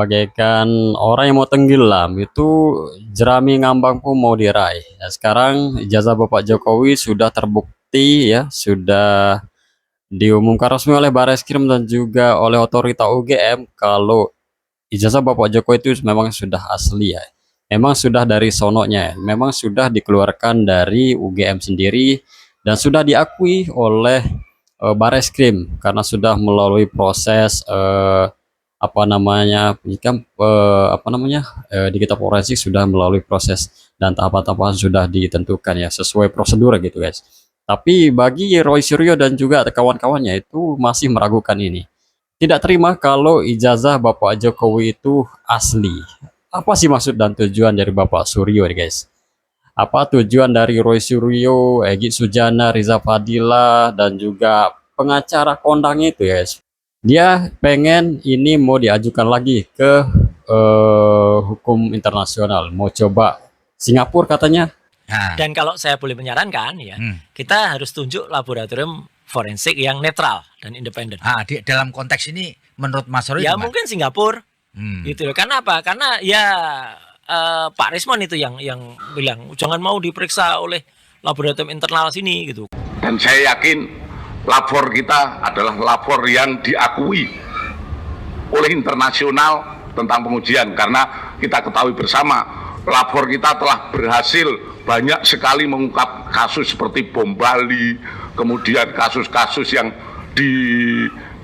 Bagaikan orang yang mau tenggelam, itu jerami ngambang pun mau diraih. Ya, sekarang ijazah Bapak Jokowi sudah terbukti ya, sudah diumumkan resmi oleh Bareskrim dan juga oleh otorita UGM kalau ijazah Bapak Jokowi itu memang sudah asli ya. Memang sudah dari sononya, memang sudah dikeluarkan dari UGM sendiri dan sudah diakui oleh Bareskrim karena sudah melalui proses apa namanya penyidikan apa namanya di kitab forensik sudah melalui proses dan tahapan-tahapan sudah ditentukan ya sesuai prosedur gitu guys. Tapi bagi Roy Suryo dan juga kawan-kawannya itu masih meragukan ini. Tidak terima kalau ijazah Bapak Jokowi itu asli. Apa sih maksud dan tujuan dari Bapak Suryo nih guys? Apa tujuan dari Roy Suryo, Egy Sujana, Riza Fadila, dan juga pengacara kondang itu ya guys? Dia pengen ini mau diajukan lagi ke hukum internasional, mau coba Singapura katanya. Dan kalau saya boleh menyarankan ya, kita harus tunjuk laboratorium forensik yang netral dan independen. Dalam konteks ini menurut Mas Roy ya mungkin Singapura gitu loh. Karena apa? Karena ya Pak Rismon itu yang bilang jangan mau diperiksa oleh laboratorium internal sini gitu. Dan saya yakin lapor kita adalah lapor yang diakui oleh internasional tentang pengujian, karena kita ketahui bersama lapor kita telah berhasil banyak sekali mengungkap kasus seperti bom Bali, kemudian kasus-kasus yang di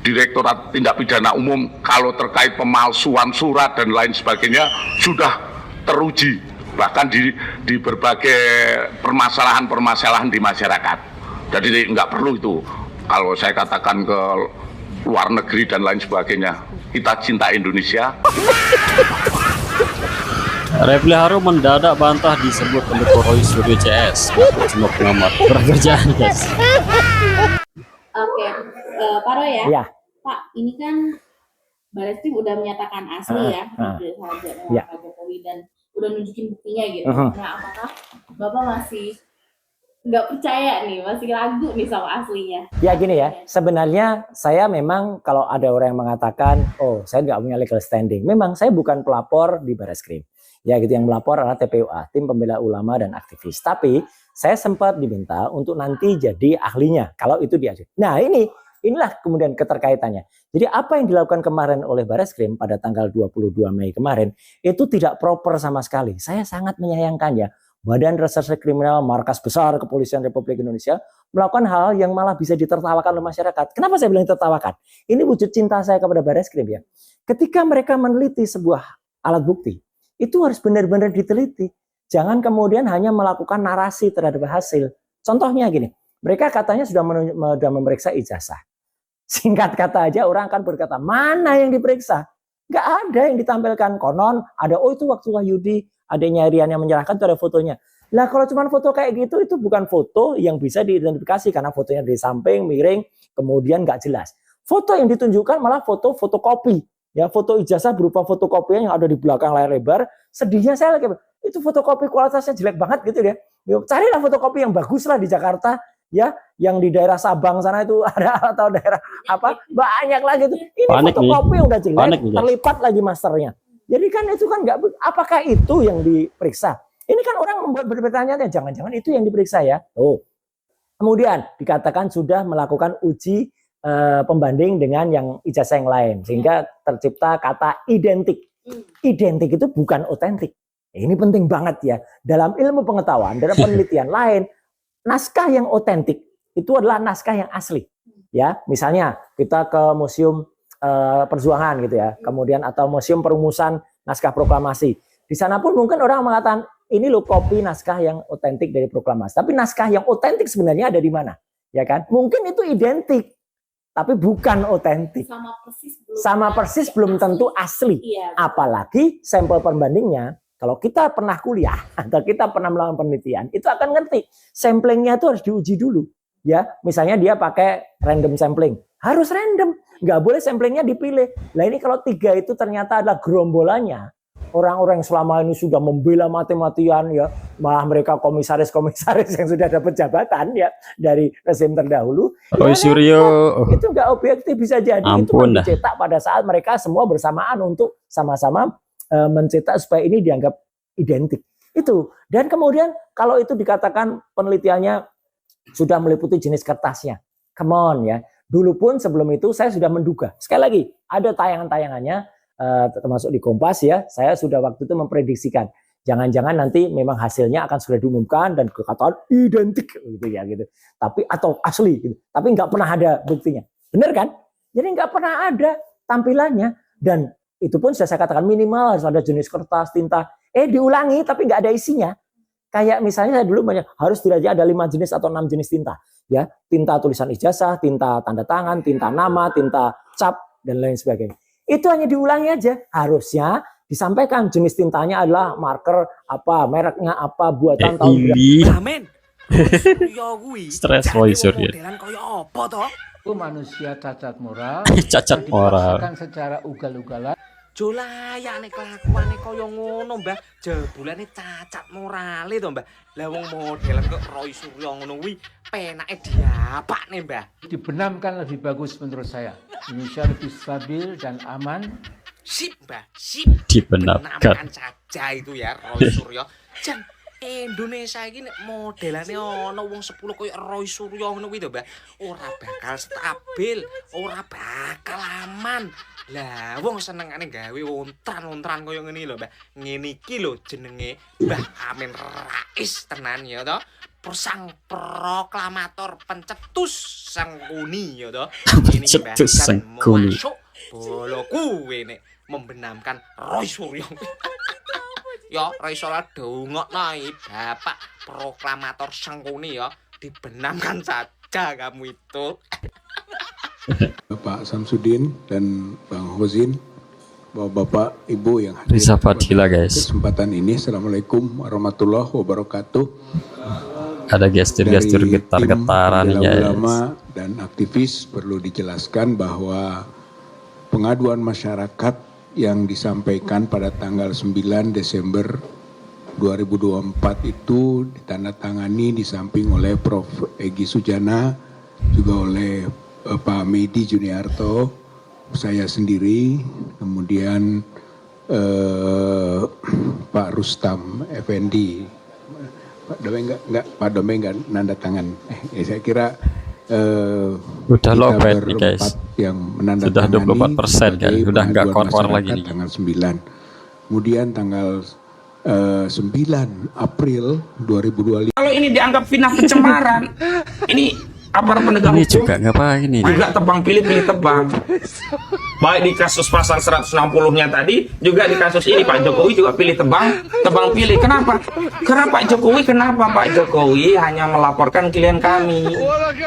Direktorat Tindak Pidana Umum kalau terkait pemalsuan surat dan lain sebagainya sudah teruji, bahkan di berbagai permasalahan-permasalahan di masyarakat. Jadi nggak perlu itu kalau saya katakan ke luar negeri dan lain sebagainya. Kita cinta Indonesia. Refli Harun mendadak bantah disebut pendukung Roy Suryo CS. Cuma pengamat pekerjaan guys. Oke, Pak Roy ya. Ya. Pak, ini kan Bareskrim udah menyatakan asli ya, Pak Jokowi dan udah nunjukin buktinya gitu. Nah, apakah Bapak masih nggak percaya nih, masih ragu nih sama aslinya? Ya gini ya, sebenarnya saya memang kalau ada orang yang mengatakan, oh saya nggak punya legal standing, memang saya bukan pelapor di Bareskrim. Ya gitu, yang melapor adalah TPUA, Tim Pembela Ulama dan Aktivis. Tapi saya sempat diminta untuk nanti jadi ahlinya kalau itu diajukan. Nah inilah kemudian keterkaitannya. Jadi apa yang dilakukan kemarin oleh Bareskrim pada tanggal 22 Mei kemarin itu tidak proper sama sekali. Saya sangat menyayangkannya. Badan Reserse Kriminal Markas Besar Kepolisian Republik Indonesia melakukan hal yang malah bisa ditertawakan oleh masyarakat. Kenapa saya bilang ditertawakan? Ini wujud cinta saya kepada Bareskrim ya. Ketika mereka meneliti sebuah alat bukti, itu harus benar-benar diteliti. Jangan kemudian hanya melakukan narasi terhadap hasil. Contohnya gini, mereka katanya sudah memeriksa ijazah. Singkat kata aja orang akan berkata, mana yang diperiksa? Nggak ada yang ditampilkan. Konon ada, oh itu waktu Wahyudi, adanya Rian yang menyerahkan itu ada fotonya. Lah kalau cuma foto kayak gitu, itu bukan foto yang bisa diidentifikasi karena fotonya di samping, miring, kemudian nggak jelas. Foto yang ditunjukkan malah foto fotokopi. Ya, foto ijazah berupa fotokopian yang ada di belakang layar lebar. Sedihnya saya lagi, itu fotokopi kualitasnya jelek banget gitu ya. Carilah fotokopi yang bagus lah di Jakarta, ya, yang di daerah Sabang sana itu ada atau daerah apa banyak lah gitu. Ini panik fotokopi yang udah jelek, terlipat lagi masternya. Jadi kan itu kan nggak, apakah itu yang diperiksa? Ini kan orang bertanya, jangan-jangan itu yang diperiksa ya. Oh, kemudian dikatakan sudah melakukan uji pembanding dengan yang ijazah yang lain sehingga tercipta kata identik. Identik itu bukan otentik. Ini penting banget ya. Dalam ilmu pengetahuan, dalam penelitian lain, naskah yang otentik itu adalah naskah yang asli. Ya, misalnya kita ke museum perjuangan gitu ya, kemudian atau museum perumusan naskah proklamasi. Di sana pun mungkin orang mengatakan ini loh kopi naskah yang otentik dari proklamasi. Tapi naskah yang otentik sebenarnya ada di mana? Ya kan? Mungkin itu identik, tapi bukan otentik. Sama persis belum tentu asli. Iya. Apalagi sampel perbandingnya, kalau kita pernah kuliah atau kita pernah melakukan penelitian, itu akan ngerti. Samplingnya itu harus diuji dulu. Ya, misalnya dia pakai random sampling, harus random. Nggak boleh samplingnya dipilih. Nah ini kalau 3 itu ternyata adalah gerombolannya, orang-orang yang selama ini sudah membela mati-matian ya, malah mereka komisaris-komisaris yang sudah dapat jabatan ya dari rezim terdahulu. Roy Suryo. Itu nggak objektif, bisa jadi itu Ampun dah. dicetak pada saat mereka semua bersamaan untuk sama-sama mencetak supaya ini dianggap identik. Itu. Dan kemudian kalau itu dikatakan penelitiannya sudah meliputi jenis kertasnya. Come on ya. Dulu pun sebelum itu saya sudah menduga. Sekali lagi, ada tayangan-tayangannya termasuk di Kompas ya. Saya sudah waktu itu memprediksikan jangan-jangan nanti memang hasilnya akan sudah diumumkan dan dikatakan identik gitu ya gitu. Tapi atau asli gitu. Tapi nggak pernah ada buktinya. Benar kan? Jadi nggak pernah ada tampilannya, dan itu pun sudah saya katakan minimal harus ada jenis kertas, tinta. Diulangi tapi nggak ada isinya. Kayak misalnya saya dulu banyak harus tidak ada 5 jenis atau 6 jenis tinta, ya, tinta tulisan ijazah, tinta tanda tangan, tinta nama, tinta cap dan lain sebagainya. Itu hanya diulangi aja. Harusnya disampaikan jenis tintanya adalah marker apa, mereknya apa, buatan tahun berapa. Ini Amin. stres Roy Suryo. Modelan kaya apa toh? Itu manusia cacat moral Cacat moral. dipaksakan secara ugal-ugalan. Jolayane kelakuane kaya ngono, Mbah. Jebulane cacat morale to, Mbah. Lah wong modelan kok Roy Suryo ngono kuwi penake diapakne, Mbah. Dibenamkan lebih bagus menurut saya. Indonesia lebih stabil dan aman. Sip, Mbah. Sip. Dibenamkan. Benamkan saja itu ya Roy Suryo. Jan Indonesia iki nek modelane ana wong 10 koyo Roy Suryo ngono kuwi to, Mbah. Ora bakal stabil, ora bakal aman. Lah wong senengane gawe ontran-ontran koyo ngene lho, Mbah. Ngene iki lho jenenge Mbah Amin Rais tenan ya to. Persang proklamator pencetus Sangkuni ya to. Ini Pencetus Sangkuni. Bolo kuwe nek membenamkan Roy Suryo. Ya, Roy Suryo dongokno Bapak proklamator Sangkuni ya, dibenamkan saja kamu itu. Bapak Samsudin dan Bang Hozin, Bapak Ibu yang hadir Risa pada Fadila, guys. kesempatan ini. Assalamualaikum warahmatullahi wabarakatuh. Ada gestur-gestur Dari getar-getaran tim ya. pembela ulama dan aktivis perlu dijelaskan bahwa pengaduan masyarakat yang disampaikan pada tanggal 9 Desember 2024 itu ditandatangani di samping oleh Prof. Egy Sujana, juga oleh Pak Medi Juniarto, saya sendiri, kemudian Pak Rustam Effendi. Pak Dome enggak nanda tangan. Saya kira Udah kita lowbat nih, guys. berempat yang menandatangani Sudah 24% kan. sebagai Udah nggak pengaduan koar-koar lagi masyarakat nih. tanggal 9. Kemudian tanggal 9 April 2025 Kalau ini dianggap fitnah pencemaran, ini aparat penegak Ini hukum juga ngapain ini? juga tebang pilih tebang. Baik di kasus pasal 160-nya tadi, juga di kasus ini Pak Jokowi juga pilih tebang pilih. Kenapa? Karena Pak Jokowi hanya melaporkan klien kami.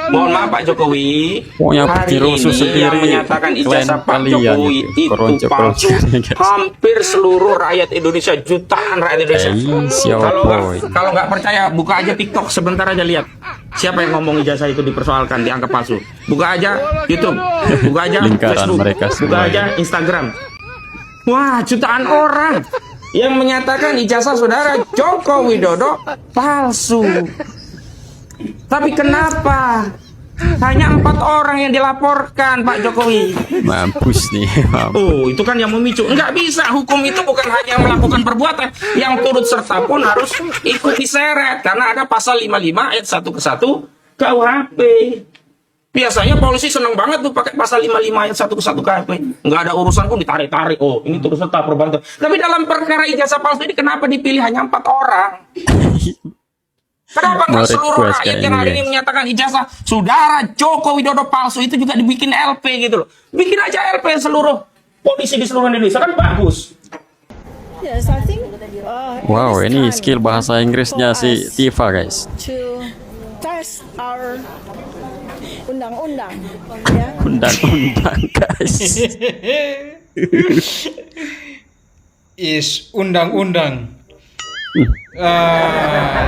Mohon maaf Pak Jokowi, Pokoknya hari rusuh ini sendiri yang menyatakan ijazah klien Pak kalian Jokowi itu. itu Keronco-keronco palsu. ini, guys. Hampir seluruh rakyat Indonesia, jutaan rakyat Indonesia. Siapa ini? Kalau nggak percaya, buka aja TikTok sebentar aja, lihat siapa yang ngomong ijazah itu dipersoalkan, dianggap palsu. Buka aja YouTube, buka aja Lingkaran Facebook, mereka buka semua aja ini. Instagram. Wah, jutaan orang yang menyatakan ijazah saudara Joko Widodo palsu. Tapi kenapa hanya 4 orang yang dilaporkan Pak Jokowi? Mampus nih. Mampus. Oh, itu kan yang memicu. Enggak bisa, hukum itu bukan hanya melakukan perbuatan, yang turut serta pun harus ikut diseret karena ada pasal 55 ayat 1 ke 1 KUHP. Biasanya polisi seneng banget tuh pakai pasal 55 ayat 1 ke 1 KUHP. Enggak ada urusan pun ditarik-tarik. Oh, ini turut serta perbuatan. Tapi dalam perkara ijazah palsu ini kenapa dipilih hanya 4 orang? Kenapa nggak seluruh request rakyat kayak yang ini, hari ini guys. menyatakan ijazah saudara Joko Widodo palsu itu juga dibikin LP gitu loh. Bikin aja LP seluruh polisi di seluruh Indonesia, kan bagus. Wow, ini skill bahasa Inggrisnya si Tifa, guys. To test our undang-undang, ya. Undang-undang, guys. Is undang-undang.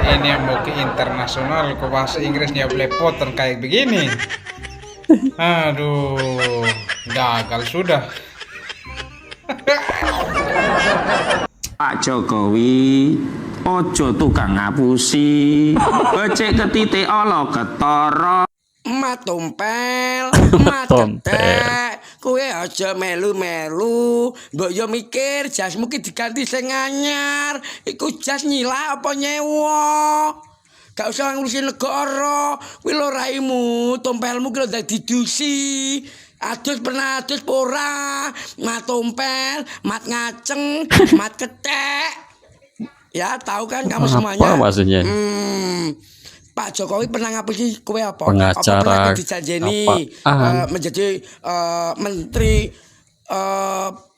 Ini yang mau ke internasional, ke bahasa Inggrisnya belepotan kayak begini. Aduh, gagal sudah. Pak Jokowi ojo tukang ngapusi, becek ketite ala ketara. Matompel, matetek, kowe aja melu-melu, mbok yo mikir jasmu ki diganti sing anyar, iku jas nyilak apa nyewa. Gak usah ngurusin negara, kuwi lho raimu, tompelmu ki lho dadi dusi. Adus pernah adus ora, matompel, mat ngaceng, mat ketek. Ya, tahu kan kamu semuanya? Apa maksudnya? Pak Jokowi pernah ngapusi kowe apa? Pengacara, apa pernah dijanjeni menjadi menteri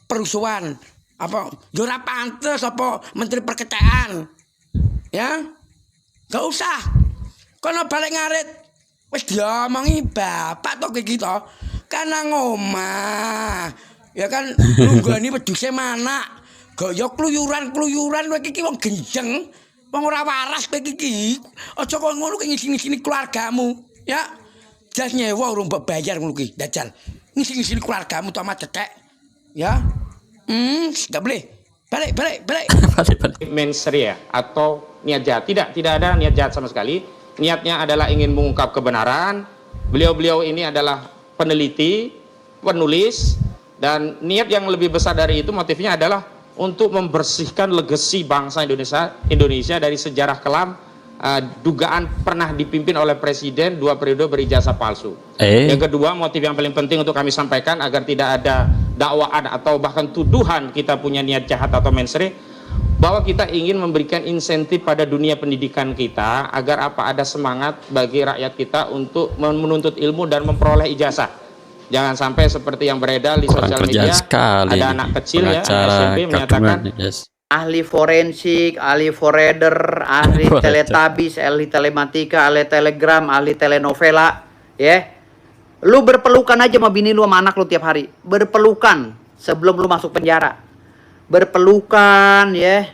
perusuhan? Apa yo ora pantes apa menteri perketean? Ya? Gak usah. Kono balik ngarit. Wis diomongi bapak tok iki to. Kana ngomah. Ya kan nunggani wedhuse manak. Gaya kluyuran-kluyuran kowe iki wong gendeng. Wong ora waras kowe iki. Aja kok ngono ki ngisi-ngisi keluargamu, ya. Jas nyewa urung mbok bayar ngono ki, dajal. Ngisi-ngisi keluargamu to amat cetek. Ya. Enggak boleh. Balik. Mensri ya atau niat jahat? Tidak ada niat jahat sama sekali. Niatnya adalah ingin mengungkap kebenaran. Beliau ini adalah peneliti, penulis, dan niat yang lebih besar dari itu motifnya adalah untuk membersihkan legasi bangsa Indonesia dari sejarah kelam dugaan pernah dipimpin oleh presiden 2 periode berijazah palsu. Yang kedua, motif yang paling penting untuk kami sampaikan agar tidak ada dakwaan atau bahkan tuduhan kita punya niat jahat atau mensre, bahwa kita ingin memberikan insentif pada dunia pendidikan kita agar ada semangat bagi rakyat kita untuk menuntut ilmu dan memperoleh ijazah. Jangan sampai seperti yang beredar di sosial media, ada anak kecil ya, SMP menyatakan ahli forensik, ahli foreder, ahli teletabis, ahli telematika, ahli telegram, ahli telenovela, ya. Lu berpelukan aja sama bini lu sama anak lu tiap hari. Berpelukan sebelum lu masuk penjara. Berpelukan, ya.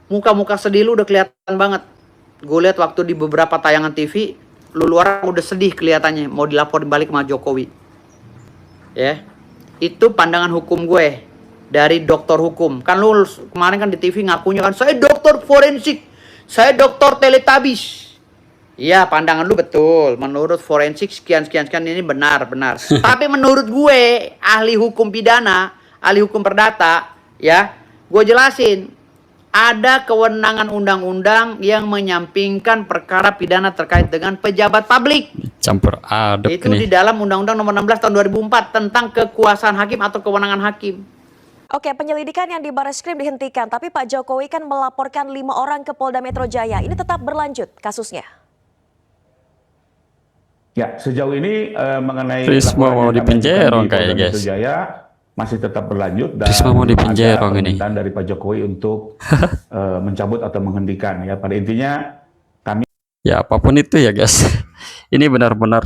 Muka-muka sedih lu udah kelihatan banget. Gue lihat waktu di beberapa tayangan TV, lu luar udah sedih kelihatannya, mau dilaporin balik sama Jokowi. Ya, itu pandangan hukum gue dari dokter hukum. Kan lu kemarin kan di TV ngakunya kan saya dokter forensik, saya dokter teletabis. Iya, pandangan lu betul. Menurut forensik sekian ini benar. Tapi menurut gue ahli hukum pidana, ahli hukum perdata, ya, gue jelasin ada kewenangan undang-undang yang menyampingkan perkara pidana terkait dengan pejabat publik. Campur aduk itu nih. Di dalam Undang-Undang Nomor 16 Tahun 2004 tentang kekuasaan hakim atau kewenangan hakim. Oke, penyelidikan yang di Barreskrim dihentikan, tapi Pak Jokowi kan melaporkan 5 orang ke Polda Metro Jaya. Ini tetap berlanjut kasusnya. Ya, sejauh ini mengenai Risma mau dipenjara kayaknya, guys. Jaya masih tetap berlanjut dan Risma mau dipenjara ada ini. permintaan dari Pak Jokowi untuk mencabut atau menghentikan. Ya, pada intinya kami. Ya, apapun itu ya, guys. Ini benar-benar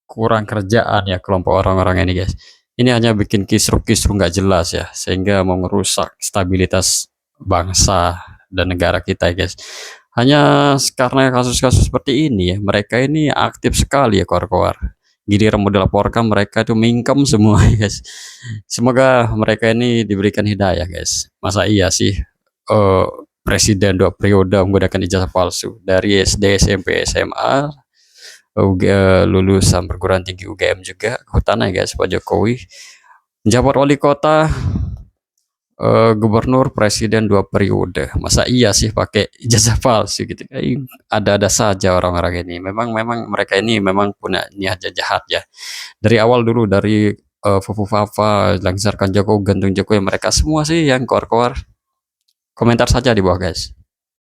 kurang kerjaan ya kelompok orang-orang ini, guys. Ini hanya bikin kisruh-kisruh nggak jelas ya, sehingga mau merusak stabilitas bangsa dan negara kita, guys. Hanya karena kasus-kasus seperti ini ya, mereka ini aktif sekali ya keluar-keluar. Giliran mau dilaporkan mereka itu mingkem semua, guys. Semoga mereka ini diberikan hidayah, guys. Masa iya sih presiden 2 periode menggunakan ijazah palsu dari SD, SMP, SMA, lulusan perguruan tinggi UGM juga, kehutanan, guys. Pak Jokowi menjabat wali kota, gubernur, presiden 2 periode. Masa iya sih pakai ijazah palsu gitu? Ada-ada saja orang-orang ini. Memang mereka ini memang punya niat jahat ya. Dari awal dulu, dari Fufu Fafa, Langsarkan Jokowi, gantung Jokowi, mereka semua sih yang keluar-keluar. Komentar saja di bawah, guys.